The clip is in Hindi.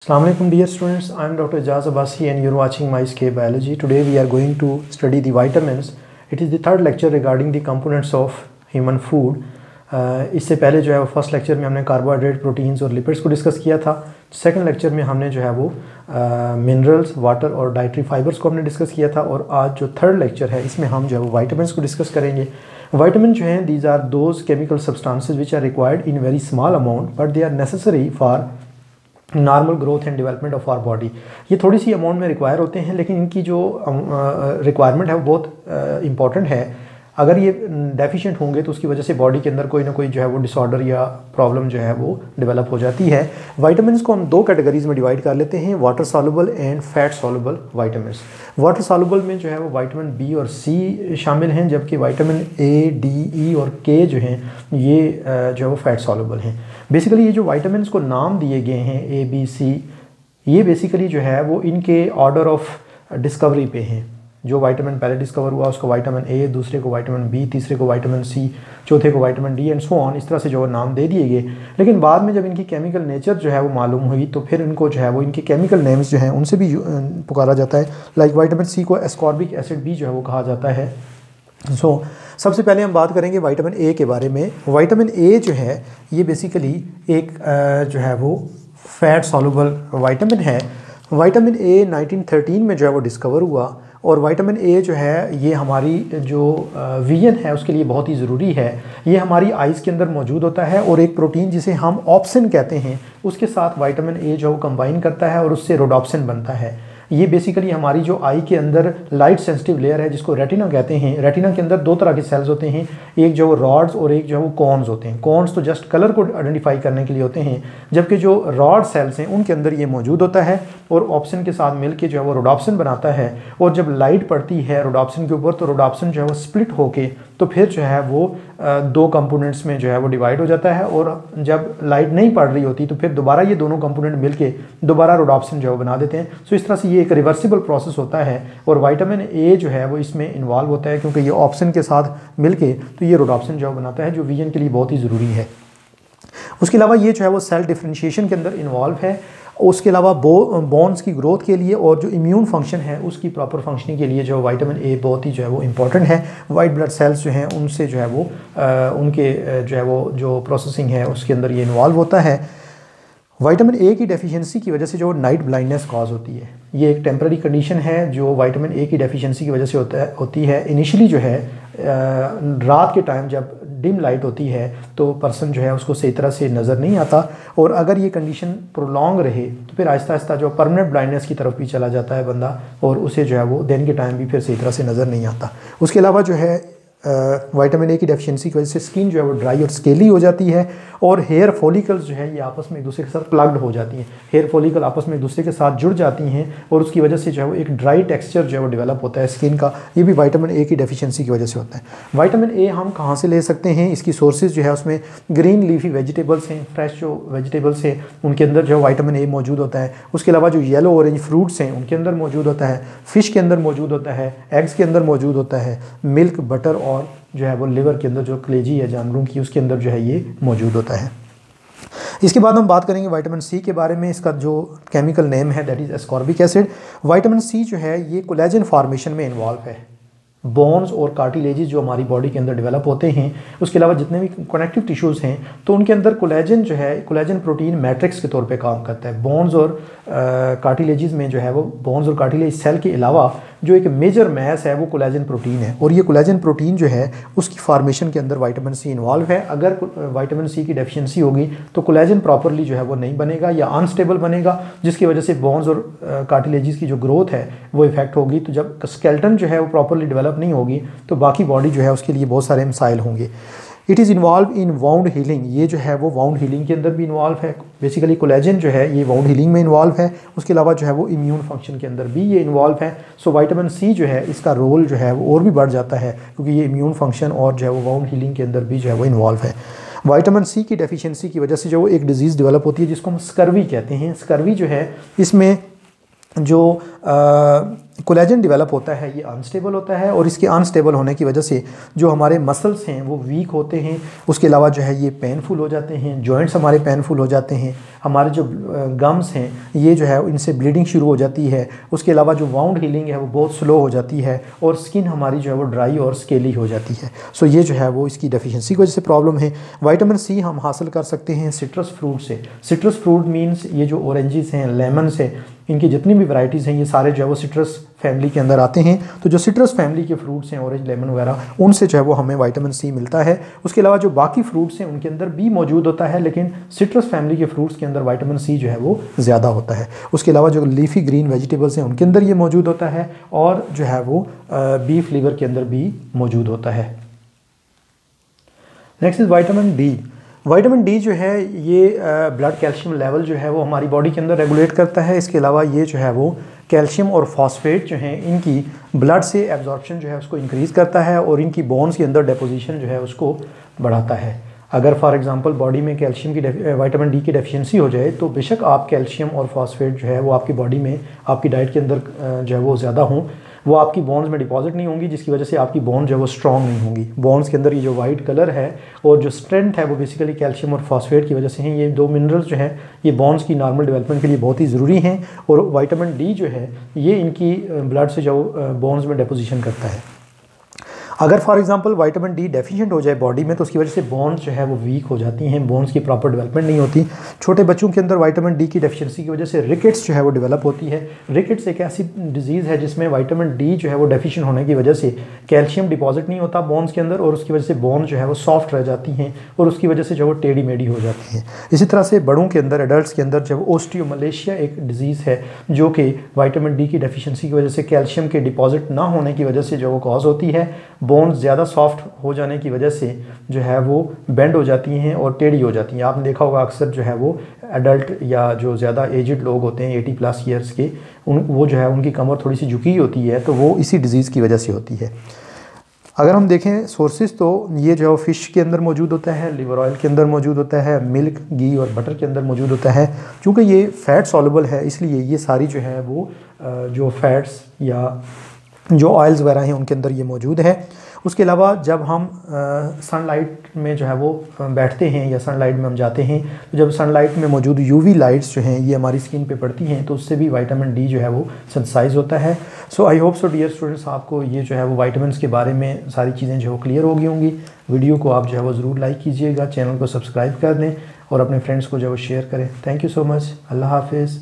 Assalamualaikum dear students, I am Dr. Ijaz Abbasi and you are watching My Escape Biology. Today we are going to study the vitamins. It is the third lecture regarding the components of human food. इससे पहले जो है वो फर्स्ट लेक्चर में हमने कार्बोहाइड्रेट, प्रोटीन्स और लिपिड्स को डिस्कस किया था। सेकंड लेक्चर में हमने जो है वो मिनरल्स, वाटर और डाइटरी फाइबर्स को हमने डिस्कस किया था। और आज जो थर्ड लेक्चर है इसमें हम जो है वो वाइटामिन्स को डिस्कस करेंगे। वाइटामिन जो हैं these are those chemical substances which are required in very small amount but they are necessary for normal growth and development of our body. ये थोड़ी सी अमाउंट में रिक्वायर होते हैं लेकिन इनकी जो रिक्वायरमेंट है वो बहुत इंपॉर्टेंट है। अगर ये डेफिशिएंट होंगे तो उसकी वजह से बॉडी के अंदर कोई ना कोई जो है वो डिसऑर्डर या प्रॉब्लम जो है वो डेवलप हो जाती है। वाइटामिन्स को हम दो कैटेगरीज में डिवाइड कर लेते हैं, water soluble and fat soluble vitamins. Water soluble में जो है वो विटामिन बी और सी शामिल हैं, जबकि विटामिन ए, डी, ई और के जो हैं ये जो है वो फैट सॉल्युबल हैं। बेसिकली ये जो वाइटामिन्स को नाम दिए गए हैं ए, बी, सी, ये बेसिकली जो है वो इनके ऑर्डर ऑफ डिस्कवरी पे हैं। जो विटामिन पहले डिस्कवर हुआ उसको विटामिन ए, दूसरे को विटामिन बी, तीसरे को विटामिन सी, चौथे को vitamin D and so on, इस तरह से जो नाम दे दिए गए। लेकिन बाद में जब इनकी केमिकल नेचर जो है वो मालूम हुई तो फिर इनको जो है वो इनके केमिकल नेम्स जो हैं उनसे भी पुकारा जाता है। लाइक विटामिन सी को एस्कॉर्बिक एसिड भी जो है वो कहा जाता है। सबसे पहले हम बात करेंगे विटामिन ए के बारे में। विटामिन ए जो है ये बेसिकली एक जो है वो फैट सॉल्युबल विटामिन है। विटामिन ए 1913 में जो है वो डिस्कवर हुआ और विटामिन ए जो है ये हमारी जो विजन है उसके लिए बहुत ही ज़रूरी है। ये हमारी आइज़ के अंदर मौजूद होता है और एक प्रोटीन जिसे हम ऑप्सिन कहते हैं उसके साथ विटामिन ए जो है वो कंबाइन करता है और उससे रोडोप्सिन बनता है। ये बेसिकली हमारी जो आई के अंदर लाइट सेंसिटिव लेयर है जिसको रेटिना कहते हैं। रेटिना के अंदर दो तरह के सेल्स होते हैं, एक जो रॉड्स और एक जो है वो कॉन्स होते हैं। कॉन्स तो जस्ट कलर को आइडेंटिफाई करने के लिए होते हैं, जबकि जो रॉड सेल्स हैं उनके अंदर ये मौजूद होता है और ऑप्सिन के साथ मिलके जो है वो रोडोप्सिन बनाता है। और जब लाइट पड़ती है रोडोप्सिन के ऊपर तो रोडोप्सिन जो है वो स्प्लिट होके तो फिर जो है वो दो कंपोनेंट्स में जो है वो डिवाइड हो जाता है। और जब लाइट नहीं पड़ रही होती तो फिर दोबारा ये दोनों कंपोनेंट मिलके दोबारा रोडोप्सिन जो है बना देते हैं। सो इस तरह से ये एक रिवर्सिबल प्रोसेस होता है और विटामिन ए जो है वो इसमें इन्वॉल्व होता है क्योंकि ये ऑप्सिन के साथ मिलके तो ये रोडोप्सिन जो बनाता है जो विजन के लिए बहुत ही ज़रूरी है। उसके अलावा ये जो है वो सेल डिफरेंशिएशन के अंदर इन्वॉल्व है। उसके अलावा बोन्स की ग्रोथ के लिए और जो इम्यून फंक्शन है उसकी प्रॉपर फंक्शनिंग के लिए जो विटामिन ए बहुत ही जो है वो इम्पॉर्टेंट है। वाइट ब्लड सेल्स जो हैं उनसे जो है वो उनके जो है वो जो प्रोसेसिंग है उसके अंदर ये इन्वॉल्व होता है। विटामिन ए की डेफिशिएंसी की वजह से जो नाइट ब्लाइंडनेस कॉज होती है, ये एक टेम्पररी कंडीशन है जो विटामिन ए की डेफिशिएंसी की वजह से होती है। इनिशियली जो है रात के टाइम जब डिम लाइट होती है तो पर्सन जो है उसको सही तरह से नज़र नहीं आता और अगर ये कंडीशन प्रोलॉन्ग रहे तो फिर आहिस्ता आहिस्ता जो परमानेंट ब्लाइंडनेस की तरफ भी चला जाता है बंदा और उसे जो है वो दिन के टाइम भी फिर सही तरह से नज़र नहीं आता। उसके अलावा जो है विटामिन ए की डेफिशिएंसी की वजह से स्किन जो है वो ड्राई और स्केली हो जाती है और हेयर फॉलिकल्स जो है ये आपस में एक दूसरे के साथ प्लग्ड हो जाती हैं। हेयर फॉलिकल आपस में एक दूसरे के साथ जुड़ जाती हैं और उसकी वजह से जो है वो एक ड्राई टेक्सचर जो है वो डेवलप होता है स्किन का। ये भी विटामिन ए की डेफिशिएंसी की वजह से होता है। विटामिन ए हम कहाँ से ले सकते हैं? इसकी सोर्सेज जो है उसमें ग्रीन लीफी वेजिटेबल्स हैं, फ्रेश जो वेजिटेबल्स हैं उनके अंदर जो है विटामिन ए मौजूद होता है। उसके अलावा जो येलो ऑरेंज फ्रूट्स हैं उनके अंदर मौजूद होता है, फ़िश के अंदर मौजूद होता है, एग्स के अंदर मौजूद होता है, मिल्क, बटर और जो है वो लिवर के अंदर जो कलेजी है जानवरों की उसके अंदर जो है ये मौजूद होता है। इसके बाद हम बात करेंगे विटामिन सी के बारे में। इसका जो केमिकल नेम है that is ascorbic acid. Vitamin C जो है ये कोलेजन फॉर्मेशन में इन्वॉल्व है। बोन्स और कार्टिलेजेस जो हमारी बॉडी के अंदर डेवलप होते हैं, उसके अलावा जितने भी कनेक्टिव टिश्यूज़ हैं तो उनके अंदर कोलेजन जो है कोलेजन प्रोटीन मैट्रिक्स के तौर पे काम करता है। बोन्स और कार्टिलेजेस में जो है वो बोन्स और कार्टिलेज सेल के अलावा जो एक मेजर मैस है वो कोलेजन प्रोटीन है और ये कोलेजन प्रोटीन जो है उसकी फॉर्मेशन के अंदर विटामिन सी इन्वॉल्व है। अगर विटामिन सी की डेफिशिएंसी होगी तो कोलेजन प्रॉपरली जो है वो नहीं बनेगा या अनस्टेबल बनेगा, जिसकी वजह से बोन्स और कार्टिलेजेस की जो ग्रोथ है वो इफेक्ट होगी। तो जब स्केलेटन जो है वो प्रॉपरली डेवलप नहीं होगी तो बाकी बॉडी जो है उसके लिए बहुत सारे मसाइल होंगे। It is involve in wound healing. ये जो है वो वाउंड हीलिंग के अंदर भी इन्वॉल्व है। बेसिकली कोलेजन जो है ये वाउंड हीलिंग में इन्वॉल्व है। उसके अलावा जो है वो इम्यून फंक्शन के अंदर भी ये इन्वॉल्व है। सो विटामिन सी जो है इसका रोल जो है वो और भी बढ़ जाता है क्योंकि ये इम्यून फंक्शन और जो है वो वाउंड हीलिंग के अंदर भी जो है वो इन्वॉल्व है। विटामिन सी की डेफिशिएंसी की वजह से जो एक डिजीज़ डेवलप होती है जिसको हम स्कर्वी कहते हैं। स्कर्वी जो है इसमें जो कोलेजन डेवलप होता है ये अनस्टेबल होता है, और इसके अनस्टेबल होने की वजह से जो हमारे मसल्स हैं वो वीक होते हैं। उसके अलावा जो है ये पेनफुल हो जाते हैं, जॉइंट्स हमारे पेनफुल हो जाते हैं, हमारे जो गम्स हैं ये जो है इनसे ब्लीडिंग शुरू हो जाती है। उसके अलावा जो वाउंड हीलिंग है वो बहुत स्लो हो जाती है, और स्किन हमारी जो है वो ड्राई और स्केली हो जाती है। सो ये जो है वो इसकी डेफिशिएंसी की वजह से प्रॉब्लम है। विटामिन सी हम हासिल कर सकते हैं सिट्रस फ्रूट से। सिट्रस फ्रूट मीन्स ये जो ऑरेंजेस हैं, लेमन्स हैं, इनकी जितनी भी वैराइटीज़ हैं ये सारे जो है वो सिट्रस फैमिली के अंदर आते हैं। तो जो सिट्रस फैमिली के फ्रूट्स हैं, ऑरेंज, लेमन वगैरह, उनसे जो है वो हमें विटामिन सी मिलता है। उसके अलावा जो बाकी फ्रूट्स हैं उनके अंदर भी मौजूद होता है, लेकिन सिट्रस फैमिली के फ्रूट्स के अंदर विटामिन सी जो है वो ज़्यादा होता है। उसके अलावा जो लीफी ग्रीन वेजिटेबल्स हैं उनके अंदर ये मौजूद होता है, और जो है वो बीफ लीवर के अंदर भी मौजूद होता है। Next is vitamin D. Vitamin D जो है ये ब्लड कैल्शियम लेवल जो है वो हमारी बॉडी के अंदर रेगुलेट करता है। इसके अलावा ये जो है वो कैल्शियम और फॉस्फेट जो हैं इनकी ब्लड से एब्जॉर्प्शन जो है उसको इंक्रीज़ करता है, और इनकी बोन्स के अंदर डिपोजिशन जो है उसको बढ़ाता है। अगर फॉर एग्जांपल बॉडी में कैल्शियम की विटामिन डी की डेफिशिएंसी हो जाए तो बेशक आप कैल्शियम और फॉस्फेट जो है वो आपकी बॉडी में, आपकी डाइट के अंदर जो है वो ज़्यादा हों, वो आपकी बोन्स में डिपॉजिट नहीं होंगी, जिसकी वजह से आपकी बोन जो है वो स्ट्रॉन्ग नहीं होंगी। बोन्स के अंदर ये जो वाइट कलर है और जो स्ट्रेंथ है वो बेसिकली कैल्शियम और फॉस्फेट की वजह से हैं। ये दो मिनरल्स जो हैं ये बोन्स की नॉर्मल डेवलपमेंट के लिए बहुत ही ज़रूरी हैं, और विटामिन डी जो है ये इनकी ब्लड से जो बोन्स में डिपोजिशन करता है। अगर for example vitamin D deficient हो जाए बॉडी में तो उसकी वजह से बोन्स जो है वो वीक हो जाती हैं, बोन्स की प्रॉपर डेवलपमेंट नहीं होती। छोटे बच्चों के अंदर विटामिन डी की डेफिशिएंसी की वजह से रिकेट्स जो है वो डेवलप होती है। रिकेट्स एक ऐसी डिजीज़ है जिसमें विटामिन डी जो है वो डेफिशिएंट होने की वजह से कैल्शियम डिपॉजिट नहीं होता बोन्स के अंदर, और उसकी वजह से बोन जो है वो सॉफ्ट रह जाती हैं, और उसकी वजह से जो वो टेढ़ी मेढ़ी हो जाती हैं। इसी तरह से बड़ों के अंदर, एडल्ट्स के अंदर जब ओस्टियोमलेशिया एक डिजीज़ है जो कि विटामिन डी की डेफिशिएंसी की वजह से, कैल्शियम के डिपॉजिट ना होने की वजह से जो वो कॉज होती है। बोन्स ज़्यादा सॉफ्ट हो जाने की वजह से जो है वो बेंड हो जाती हैं और टेढ़ी हो जाती हैं। आपने देखा होगा अक्सर जो है वो एडल्ट या जो ज़्यादा एजड लोग होते हैं 80+ ईयर्स के, वो जो है उनकी कमर थोड़ी सी झुकी होती है, तो वो इसी डिज़ीज़ की वजह से होती है। अगर हम देखें सोर्सेज तो ये जो है फ़िश के अंदर मौजूद होता है, लिवर ऑयल के अंदर मौजूद होता है, मिल्क, घी और बटर के अंदर मौजूद होता है। चूँकि ये फ़ैट सॉल्युबल है इसलिए ये सारी जो है वो जो फैट्स या जो ऑयल्स वगैरह हैं उनके अंदर ये मौजूद है। उसके अलावा जब हम सनलाइट में जो है वो बैठते हैं या सनलाइट में हम जाते हैं, तो जब सनलाइट में मौजूद यूवी लाइट्स जो हैं ये हमारी स्किन पे पड़ती हैं तो उससे भी विटामिन डी जो है वो सिंथेसाइज होता है। So I hope so dear students, आपको ये जो है वो विटामिन्स के बारे में सारी चीज़ें जो है वो क्लियर हो गई होंगी। वीडियो को आप जो है वो ज़रूर लाइक कीजिएगा, चैनल को सब्सक्राइब कर दें और अपने फ्रेंड्स को जो है वो शेयर करें। Thank you so much. अल्लाह हाफिज़।